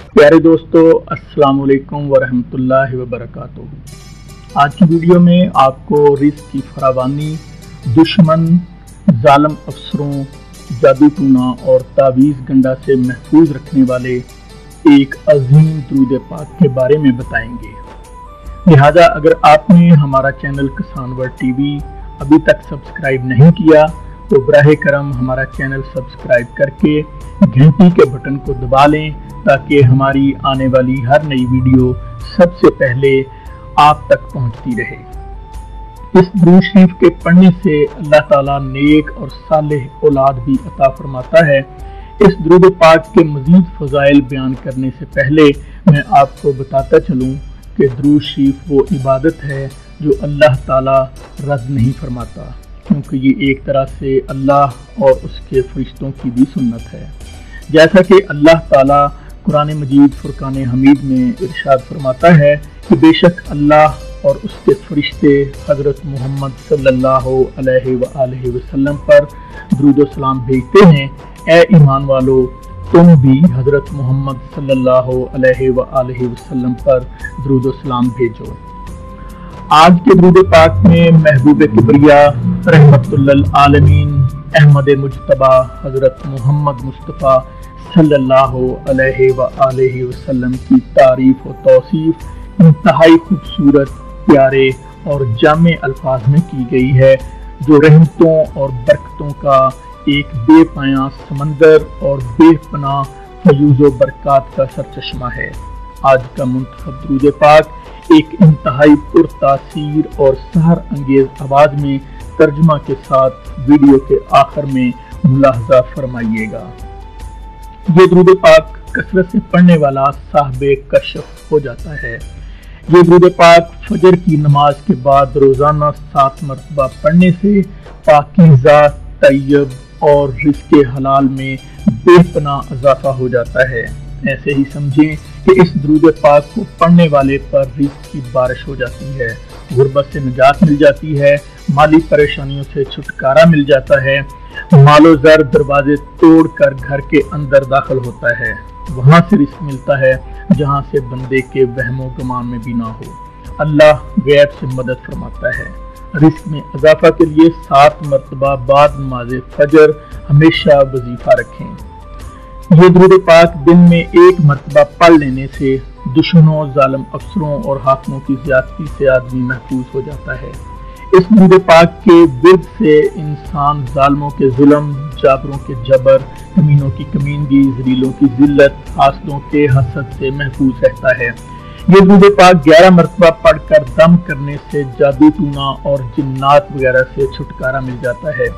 प्यारे दोस्तों, अस्सलाम वालेकुम वरहमतुल्लाहि वबरकातुहू। आज की वीडियो में आपको रिस्क की फरावानी, दुश्मन, जालिम अफसरों, जादू टूना और तावीज़ गंडा से महफूज रखने वाले एक अजीम दुरूद पाक के बारे में बताएंगे। लिहाजा अगर आपने हमारा चैनल किसानवर टीवी अभी तक सब्सक्राइब नहीं किया तो बराह करम हमारा चैनल सब्सक्राइब करके घंटी के बटन को दबा लें ताकि हमारी आने वाली हर नई वीडियो सबसे पहले आप तक पहुंचती रहे। इस दुरूद शरीफ के पढ़ने से अल्लाह ताला नेक और सालेह औलाद भी अता फरमाता है। इस दुरूद पाक के मजीद फजाइल बयान करने से पहले मैं आपको बताता चलूं कि दुरूद शरीफ वो इबादत है जो अल्लाह ताला रद्द नहीं फरमाता, क्योंकि ये एक तरह से अल्लाह और उसके फरिश्तों की भी सुन्नत है। जैसा कि अल्लाह ताला कुरान मजीद फुरकान हमीद में इरशाद फरमाता है कि बेशक अल्लाह और उसके फरिश्ते हज़रत मोहम्मद सल्लल्लाहु अलैहि वसल्लम पर दुरूद व सलाम भेजते हैं। ए ईमान वालो, तुम भी हज़रत मोहम्मद सल्लल्लाहु अलैहि वसल्लम पर दुरूद व सलाम भेजो। आज के दुरूद पाक में महबूब किबरिया रहमतुल्लिल आलमीन अहमद मुज्तबा हज़रत मोहम्मद मुस्तफ़ा सल्लल्लाहु अलैहि वसल्लम की तारीफ और तौसीफ इंतहाई खूबसूरत, प्यारे और जामे अल्फाज में की गई है, जो रहमतों और बरकतों का एक बेपाया समंदर और बेपनाह फयूज़ व बरक़ात का सरचश्मा है। आज का मुंतखब दुरूद पाक एक इंतहाई पुरतासीर और सहर अंगेज आवाज में तर्जुमा के साथ वीडियो के आखिर में मुलाहजा फरमाइएगा। ये दुरूद पाक कसरत से पढ़ने वाला साहिबे कशफ हो जाता है। ये दुरूद पाक फजर की नमाज के बाद रोजाना 7 मरतबा पढ़ने से पाकीज़ा, तय्यब और रिज़्क़े हलाल में बेपनाह इजाफा हो जाता है। ऐसे ही समझें कि इस दुरूद पाक को पढ़ने वाले पर रिज़्क़ की बारिश हो जाती है, गुर्बत से निजात मिल जाती है, माली परेशानियों से छुटकारा मिल जाता है, मालो ज़र दरवाजे तोड़कर घर के अंदर दाखिल होता है, वहाँ से रिज़्क़ मिलता है जहाँ से बंदे के वहमो गुमान में भी ना हो। अल्लाह गैब से मदद फरमाता है। रिज़्क़ में इजाफा के लिए 7 मरतबा बाद नमाज फजर हमेशा वजीफा रखें। ये दुरूद पाक दिन में 1 मरतबा पढ़ लेने से दुश्मनों, जालिम अफसरों और हाकिमों की ज़्यादती से आदमी महफूज हो जाता है। इस दुरूद पाक के विर्द से इंसान जालिमों के जुल्म, जाबरों के जबर, कमीनों की कमीनगी, ज़लीलों की ज़िल्लत, हासदों के हसद से महफूज रहता है। ये दुरूद पाक 11 मरतबा पढ़कर दम करने से जादू टूना और जिन्नात वगैरह से छुटकारा मिल जाता है।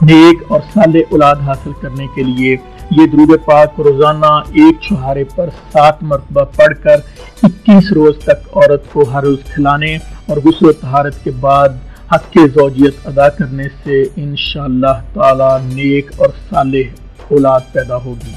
नेक और साले औलाद हासिल करने के लिए ये दुरूद पाक रोजाना एक छुहारे पर 7 मरतबा पढ़कर 21 रोज तक औरत को हर रोज खिलाने और गुस्ल तहारत के बाद हक़ ज़ौजियत अदा करने से इंशाअल्लाह ताला नेक और सालेह औलाद पैदा होगी।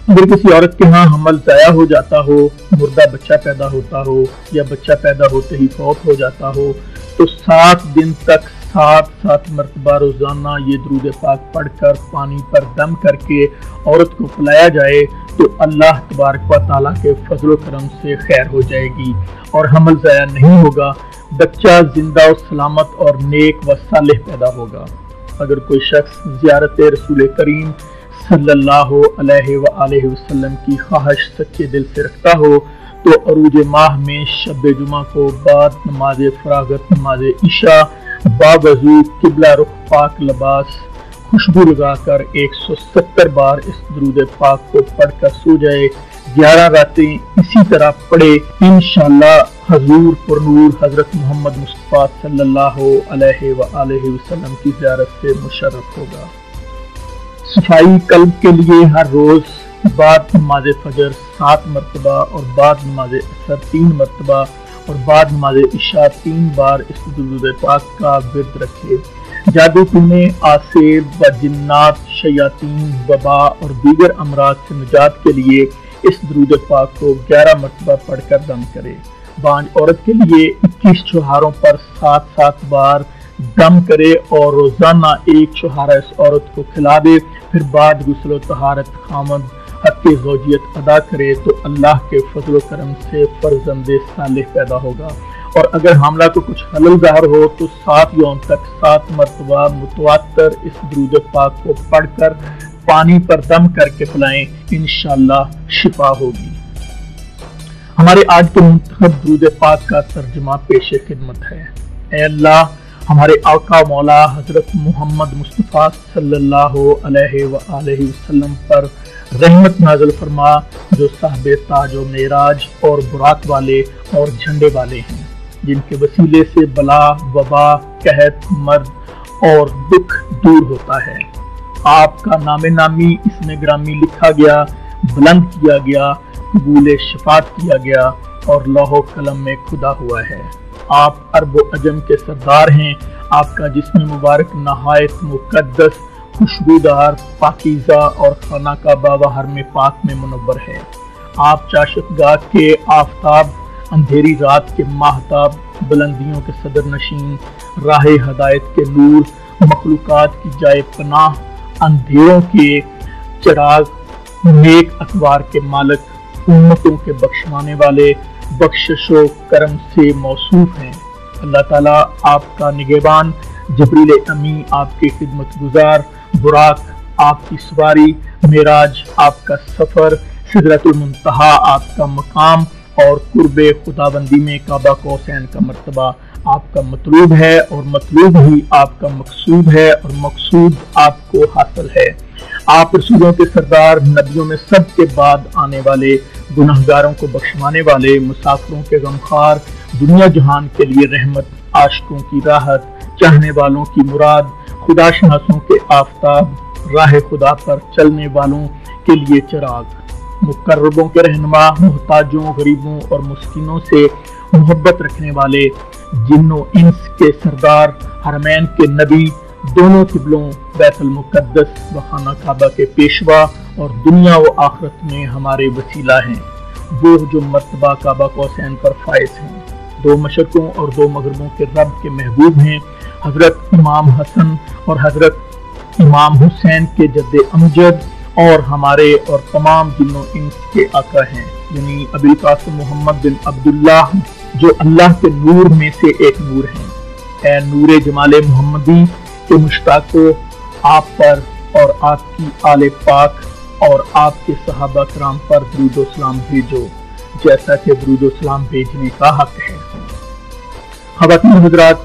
अगर किसी औरत के यहाँ हमल ज़ाया हो जाता हो, मुर्दा बच्चा पैदा होता हो या बच्चा पैदा होते ही फौत हो जाता हो, तो 7 दिन तक 7 मरतबा रोजाना ये दुरूद पाक पढ़कर पानी पर दम करके औरत को पिलाया जाए तो अल्लाह तबारक व तआला के फजल करम से खैर हो जाएगी और हमल ज़ाया नहीं होगा, बच्चा जिंदा और सलामत और नेक व सालेह पैदा होगा। अगर कोई शख्स ज़ियारत रसूल करीम सल्लल्लाहु अलैहि वसल्लम की ख्वाहिश सच्चे दिल से रखता हो तो अरूज माह में शब जुमा को बाद नमाज फरागत नमाज इशा बावजू किबला रुख पाक लिबास खुशबू लगाकर 170 बार इस दुरूद पाक को पढ़कर सो जाए। 11 रातें इसी तरह पढ़े, इंशाअल्लाह हजूर पुरनूर हजरत मोहम्मद मुस्तफ़ा सल्लल्लाहु अलैहि वसल्लम की ज़ियारत से मुशर्रफ होगा। सफाई कल्ब के लिए हर रोज बाद नमाज फजर 7 मरतबा और बाद नमाज असर 3 मरतबा और बाद नमाज इशा 3 बार इस दुरूद पाक का विर्द रखे। जादू टूने, आसेब व जिन्नात, शयातीन, वबा और दीगर अमराज से निजात के लिए इस दुरूद पाक को 11 मरतबा पढ़कर दम करे। बांझ औरत के लिए 21 छुहारों पर 7 बार दम करे और रोजाना 1 छुहारा इस औरत को खिला दे। फिर बाद गुस्ल तहारत खामद حق زوجیت ادا کرے تو اللہ کے فضل و کرم سے فرزند صالح پیدا ہوگا، اور اگر حاملہ کو کچھ خلل ظاہر ہو تو 7 یوم تک 7 مرتبہ متواتر اس درود پاک کو پڑھ کر پانی پر دم کر کے پلائیں، انشاءاللہ شفا ہوگی۔ ہمارے آج کے منتخب درود پاک کا ترجمہ پیش خدمت ہے۔ اے اللہ، ہمارے آقا مولا حضرت محمد مصطفیٰ صلی اللہ علیہ وآلہ وسلم پر رحمت نازل فرما، جو صاحب تاج و معراج اور براق والے اور جھنڈے والے ہیں، جن کے وسیلے سے بلا، وبا، قحط، مرض اور دکھ دور ہوتا ہے۔ آپ کا نام نامی اس میں گرامی لکھا گیا، بلند کیا گیا، قبول شفاعت کیا گیا اور لوح و قلم میں کھدا ہوا ہے۔ آپ عرب و عجم کے سردار ہیں۔ آپ کا جسم مبارک نہایت مقدس، خوشبودار، پاکیزہ اور خانہ کعبہ و حرم پاک میں منور ہے۔ آپ چاشت گاہ کے آفتاب، اندھیری رات کے ماہتاب، بلندیوں کے صدر نشین، راہ ہدایت کے نور، مخلوقات کی جائے پناہ، اندھیروں کے چراغ، نیک اطوار کے مالک، امتوں کے بخشوانے والے، بخشش و کرم سے موصوف ہیں۔ اللہ تعالیٰ آپ کا نگہبان، جبریل امی آپ کی خدمت گزار، براق آپ کی سواری، معراج آپ کا سفر، سدرۃ المنتہا آپ کا مقام اور قرب خداوندی میں کعبہ قوسین کا مرتبہ آپ کا مطلوب ہے، اور مطلوب ہی آپ کا مقصود ہے، اور مقصود آپ کو حاصل ہے۔ آپ رسولوں کے سردار، نبیوں میں سب کے بعد آنے والے، گناہگاروں کو بخشوانے والے، مسافروں کے غمخوار، دنیا جہان کے لیے رحمت، عاشقوں کی راحت، چاہنے والوں کی مراد، خدا شناسوں کے آفتاب، راہ خدا پر چلنے والوں کے لیے چراغ، مقربوں کے رہنما، محتاجوں، غریبوں اور مسکینوں سے محبت رکھنے والے، جن و انس کے سردار، حرمین کے نبی، دونوں قبلوں، بیت المقدس و خانہ کعبہ کے پیشوا اور دنیا و آخرت میں ہمارے وسیلہ ہیں، وہ جو مرتبہ کعبہ قوسین پر فائز ہیں، 2 مشرقوں اور 2 مغربوں کے رب کے محبوب ہیں، حضرت امام حسن اور حضرت امام حسین کے جد امجد، اور ہمارے اور تمام جن و انس کے آقا ہیں، یعنی ابی القاسم محمد بن عبداللہ، جو اللہ کے نور میں سے ایک نور ہیں۔ اے نور جمال محمدی کے مشتاقو، آپ پر اور آپ کی آل پاک اور آپ کے صحابہ کرام پر درود و سلام بھیجو، جیسا کہ درود و سلام بھیجنے کا حق ہے۔ خواتین حضرات،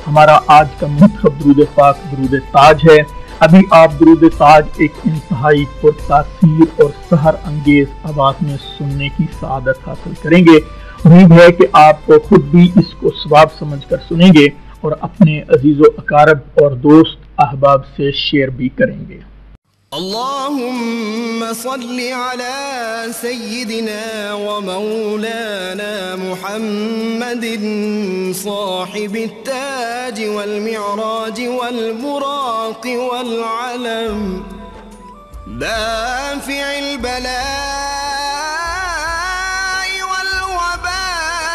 ہمارا آج کا منتخب درود پاک درود تاج ہے۔ ابھی آپ درود تاج ایک انتہائی پرتاثیر اور سحر انگیز آواز میں سننے کی سعادت حاصل کریں گے۔ امید ہے کہ آپ خود بھی اس کو ثواب سمجھ کر سنیں گے اور اپنے عزیز و اقارب اور دوست احباب سے شیئر بھی کریں گے۔ اللهم صل على سيدنا ومولانا محمد صاحب التاج والمعراج والبراق والعلم، دافع البلاء والوباء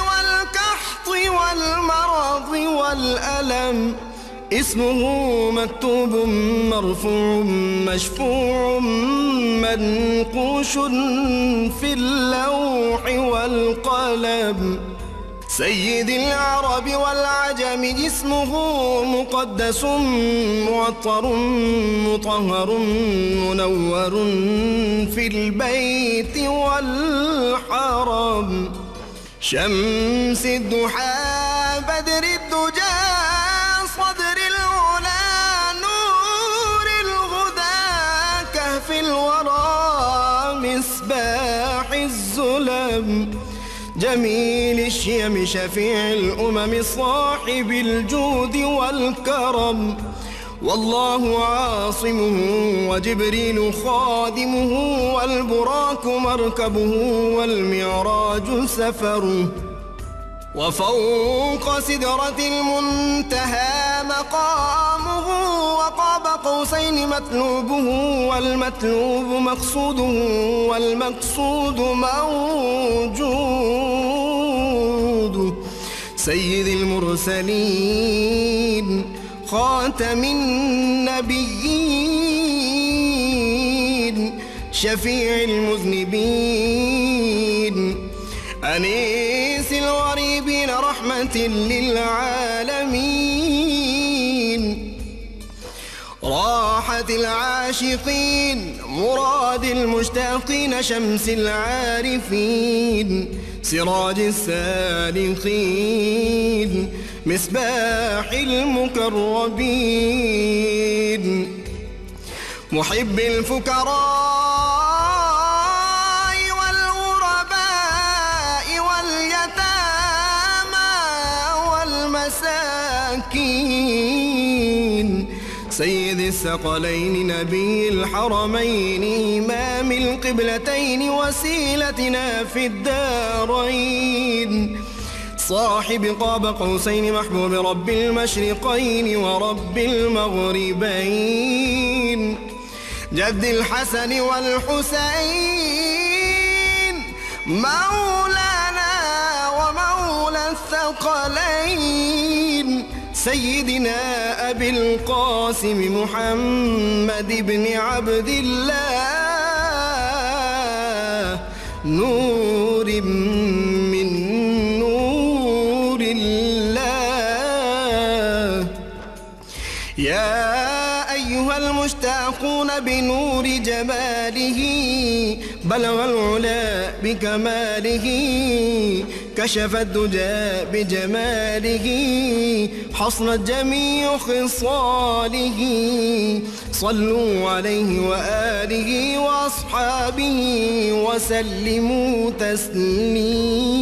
والقحط والمرض والألم، اسمه مكتوب مرفوع مشفوع منقوش في اللوح والقلم، سيد العرب والعجم، اسمه مقدس معطر مطهر منور في البيت والحرم، شمس الضحى بدر الدجى، صدر العلا نور الهدى، كهف الورى مصباح الظلم، جميل الشيم شفيع الأمم، صاحب الجود والكرم، والله عاصمه وجبريل خادمه، والبراق مركبه والمعراج سفره، وفوق سدرة المنتهى مقامه، وقاب قوسين مطلوبه، والمطلوب مقصوده، والمقصود موجود، سيد المرسلين خاتم النبيين، شفيع المذنبين أنيس الغريبين رحمة للعالمين راحة العاشقين مراد المشتاقين شمس العارفين سراج السالكين مصباح المكرمين محب الفكراء والغرباء واليتامى والمساكين سيد الثقلين نبي الحرمين إمام القبلتين وسيلتنا في الدارين صاحب قاب قوسين محبوب رب المشرقين ورب المغربين جد الحسن والحسين مولانا ومولى الثقلين سيدنا أبي القاسم محمد بن عبد الله نور من نور الله يا أيها المشتاقون بنور جماله بلغ العلا بكماله كشف الدجى بجماله حصلت جميع خصاله صلوا عليه وآله وأصحابه وسلموا تسليما.